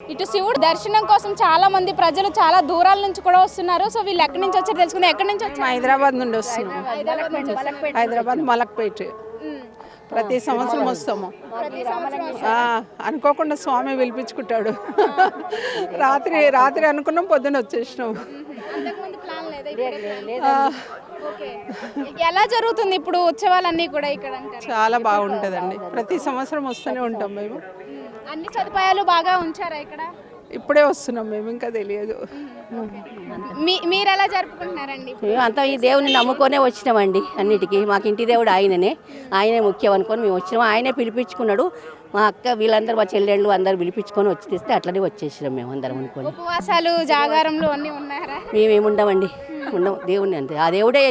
ఇటు శివుడు దర్శనం కోసం చాలా మంది ప్రజలు చాలా దూరాల నుంచి కూడా వస్తున్నారు. సో వీళ్ళు ఎక్కడి నుంచి వచ్చారు తెలుసుకుందాం. ఎక్కడి నుంచి వచ్చారు? హైదరాబాద్ నుండి వస్తున్నాం. హైదరాబాద్ మలక్పేట. ప్రతి సంవత్సరం వస్తాము. అనుకోకుండా స్వామి పిలిపించుకుంటాడు. రాత్రి అనుకున్నాం, పొద్దున వచ్చేసినాం. ఎలా జరుగుతుంది ఇప్పుడు ఉత్సవాలన్నీ కూడా ఇక్కడ? చాలా బాగుంటుందండి. ప్రతి సంవత్సరం వస్తూనే ఉంటాం మేము. అన్ని సదుపాయాలు బాగా ఉంచారా ఇక్కడ? ఇప్పుడే వస్తున్నాం మేము, ఇంకా తెలియదు. మీరు ఎలా జరుపుకుంటున్నారండి? అంతా ఈ దేవుని నమ్ముకొనే వచ్చినామండి. అన్నిటికీ మాకు ఇంటి దేవుడు ఆయనే ముఖ్యం అనుకొని మేము వచ్చినాము. ఆయనే పిలిపించుకున్నాడు. మా అక్క వీళ్ళందరూ, మా చెల్లెళ్ళు అందరూ పిలిపించుకొని వచ్చి తెస్తే అట్లనే వచ్చేసినాం మేము అందరం అనుకొని. ఉపవాసాలు జాగారంలో అన్నీ ఉన్నారా? మేమేముండమండి, ఉండవు. దేవుణ్ణి అంతే. ఆ దేవుడే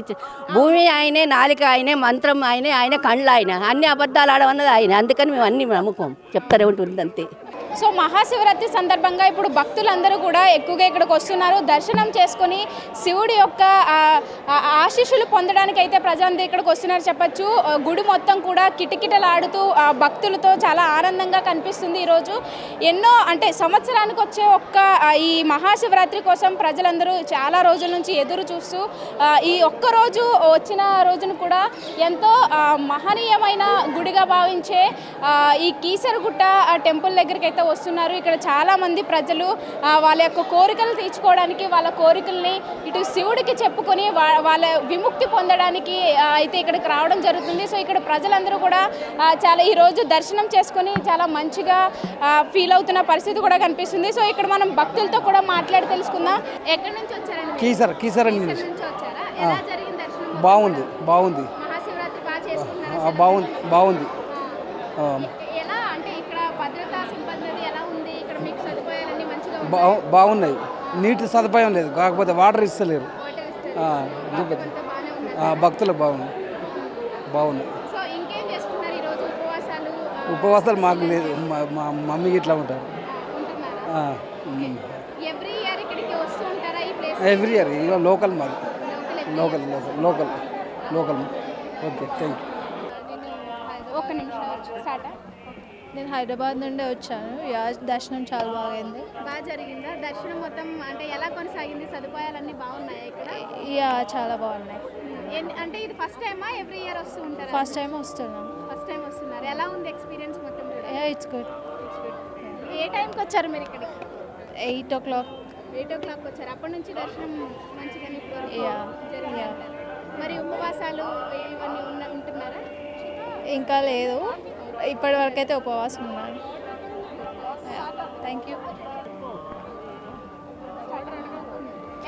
భూమి ఆయనే, నాలిక ఆయనే, మంత్రం ఆయనే కళ్ళు అన్ని అబద్ధాలు ఆడమన్నది ఆయన. అందుకని మేము అన్ని నమ్ముకోం, చెప్తారే ఉంటుంది అంతే. సో మహాశివరాత్రి సందర్భంగా ఇప్పుడు భక్తులందరూ కూడా ఎక్కువగా ఇక్కడికి వస్తున్నారు. దర్శనం చేసుకొని శివుడి యొక్క ఆశీస్సులు పొందడానికి అయితే ప్రజలందరూ ఇక్కడికి వస్తున్నారు చెప్పచ్చు. గుడి మొత్తం కూడా కిటకిటలాడుతూ భక్తులతో చాలా ఆనందంగా కనిపిస్తుంది ఈరోజు. ఎన్నో అంటే సంవత్సరానికి వచ్చే ఈ మహాశివరాత్రి కోసం ప్రజలందరూ చాలా రోజుల నుంచి ఎదురు చూస్తూ ఈ ఒక్కరోజు వచ్చిన రోజును కూడా ఎంతో మహనీయమైన గుడిగా భావించే ఈ కీసరగుట్ట టెంపుల్ దగ్గరికి అయితే వస్తున్నారు. ఇక్కడ చాలా మంది ప్రజలు వాళ్ళ యొక్క కోరికలు తీర్చుకోవడానికి, వాళ్ళ కోరికల్ని ఇటు శివుడికి చెప్పుకొని వాళ్ళ విముక్తి పొందడానికి అయితే ఇక్కడికి రావడం జరుగుతుంది. సో ఇక్కడ ప్రజలందరూ కూడా చాలా ఈరోజు దర్శనం చేసుకొని చాలా మంచిగా ఫీల్ అవుతున్న పరిస్థితి కూడా కనిపిస్తుంది. సో ఇక్కడ మనం భక్తులతో కూడా మాట్లాడి తెలుసుకుందాం. ఎక్కడి నుంచి వచ్చారండి? కీసర నుంచి వచ్చారా? ఎలా జరిగింది దర్శనం? బాగుంది. మహాశివరాత్రి బాగా చేసుకున్నారా? బాగుంది. ఎలా అంటే ఇక్కడ భద్రతా సిబ్బంది ఎలా ఉంది? ఇక్కడ మీకు సదుపాయాలన్నీ మంచిగా బాగున్నాయి. నీటి సదుపాయం లేదు, కాకపోతే వాటర్ ఇస్తలేరు. భక్తులకు బాగున్నాయి. సో ఇంకేం చేసుకున్నారు ఈరోజు? ఉపవాసాలు మాకు లేదు, మా మమ్మీ ఇట్లా ఉంటారు. ఎవ్రీ ఇయర్ ఇక్కడికి వస్తూ ఉంటారా ఈ ప్లేస్? Every year. ఇక లోకల్ మాది, లోకల్. Okay, thank you. ఒక్క నిమిషం స్టార్ట్. నేను హైదరాబాద్ నుండి వచ్చాను. దర్శనం చాలా బాగైంది. బాగా జరిగిందా దర్శనం మొత్తం? అంటే ఎలా కొనసాగింది? సదుపాయాలన్నీ బాగున్నాయి ఇక్కడ? చాలా బాగున్నాయి. అంటే ఇది ఫస్ట్ టైమా? ఎవ్రీ ఇయర్ వస్తూ ఉంటారు? ఫస్ట్ టైం వస్తున్నాను. ఫస్ట్ టైం వస్తున్నారు. ఎలా ఉంది ఎక్స్పీరియన్స్ మొత్తం? It's good. ఏ టైంకి వచ్చారు మీరు ఇక్కడికి? 8 o'clock. 8 o'clock వచ్చారు. అప్పటి నుంచి దర్శనం మంచిగానే జరిగింది. మరి ఉపవాసాలు ఇవన్నీ ఉంటున్నారా? ఇంకా లేదు, ఇప్పటి వరకు అయితే ఉపవాసం ఉన్నాను. Thank you.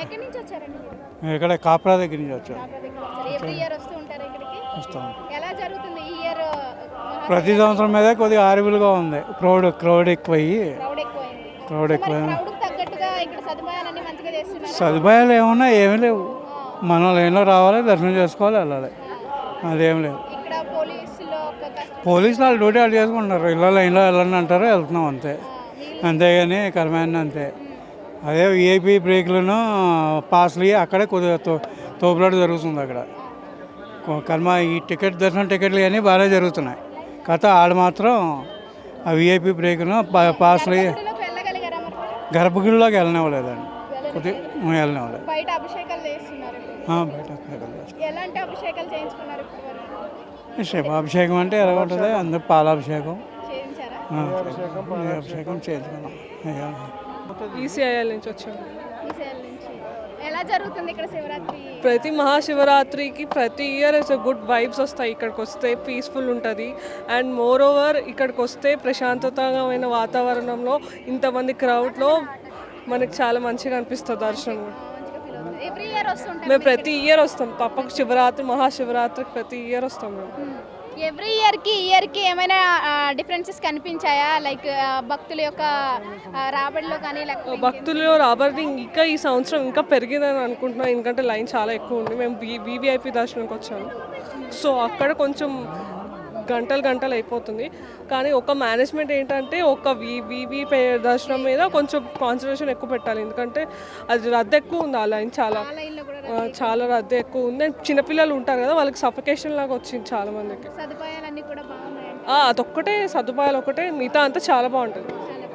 ఎక్కడి నుంచి వచ్చారండి? ఇక్కడ కాప్రా దగ్గర నుంచి వచ్చాను. ఎవ్రీ ఇయర్ వస్తూ ఉంటారు ఇక్కడికి? వస్తాం. ఎలా జరుగుతుంది ఈ ఇయర్? ప్రతి సంవత్సరం మీద కొద్దిగా ఆరిబుల్గా ఉంది. క్రౌడ్ ఎక్కువయ్యి. తగ్గట్టుగా ఇక్కడ సదుపాయాలన్నీ మంచిగా చేస్తున్నారు? సదుపాయాలు ఏమన్నా ఏమీ లేవు. మనం లైన్లో రావాలి, దర్శనం చేసుకోవాలి, వెళ్ళాలి. అదేం లేదు. ఇక్కడ పోలీసులు వాళ్ళు డ్యూటీ వాళ్ళు చేసుకుంటున్నారు. లైన్లో వెళ్ళండి అంటారు, వెళ్తున్నాం అంతే. అంతేగాని కర్మాన్ని అంతే. అదే విఐపీ బ్రేక్లను పాస్లు అక్కడే కొద్దిగా తోపులాట జరుగుతుంది. అక్కడ కర్మ ఈ దర్శనం టికెట్లు కానీ బాగానే జరుగుతున్నాయి. కథ ఆడ మాత్రం ఆ విఐపీ బ్రేక్ను పాస్లు గర్భగుడిలోకి వెళ్ళనివ్వలేదండి. కొద్దిగా వెళ్ళనివ్వలేదు. బయట అభిషేకాలు చేస్తున్నారు. ఎలాంటి అభిషేకాలు చేయించుకున్నారు? శివాభిషేకం అంటే ఎలా ఉంటుంది? అందరూ పాలాభిషేకం, అభిషేకం చేయించుకున్నాం. ఈసీఐఎల్ నుంచి వచ్చాము. ఎలా జరుగుతుంది ఇక్కడ శివరాత్రి? ప్రతి మహాశివరాత్రికి ప్రతి ఇయర్ గుడ్ వైబ్స్ వస్తాయి. ఇక్కడికి వస్తే పీస్ఫుల్ ఉంటుంది. అండ్ మోర్ ఓవర్ ఇక్కడికి వస్తే ప్రశాంతతమైన వాతావరణంలో ఇంతమంది క్రౌడ్లో మనకి చాలా మంచిగా అనిపిస్తుంది దర్శనం. మేము ప్రతి ఇయర్ వస్తాం. తప్పక శివరాత్రి, మహాశివరాత్రికి ప్రతి ఇయర్ వస్తాం మేము. ఎవ్రీ ఇయర్కి ఏమైనా డిఫరెన్సెస్ కనిపించాయా? లైక్ భక్తుల యొక్క రాబడిలో కానీ? భక్తుల రాబడి ఇంకా ఈ సంవత్సరం ఇంకా పెరిగిందని అనుకుంటున్నాం. ఎందుకంటే లైన్ చాలా ఎక్కువ ఉంది. మేము వివిఐపి దర్శనంకి వచ్చాము. సో అక్కడ కొంచెం గంటలు అయిపోతుంది. కానీ ఒక మేనేజ్మెంట్ ఏంటంటే ఒక వివి దర్శనం మీద కొంచెం కాన్సన్ట్రేషన్ ఎక్కువ పెట్టాలి. ఎందుకంటే అది రద్దు ఎక్కువ ఉంది. ఆ లైన్ చాలా రద్దు ఎక్కువ ఉంది. చిన్నపిల్లలు ఉంటారు కదా, వాళ్ళకి సఫికేషన్ లాగా వచ్చింది చాలా మందికి. సదుపాయాలన్నీ కూడా బాగున్నాయి. అదొక్కటే, సదుపాయాలు ఒకటే, మిగతా అంతా చాలా బాగుంటుంది.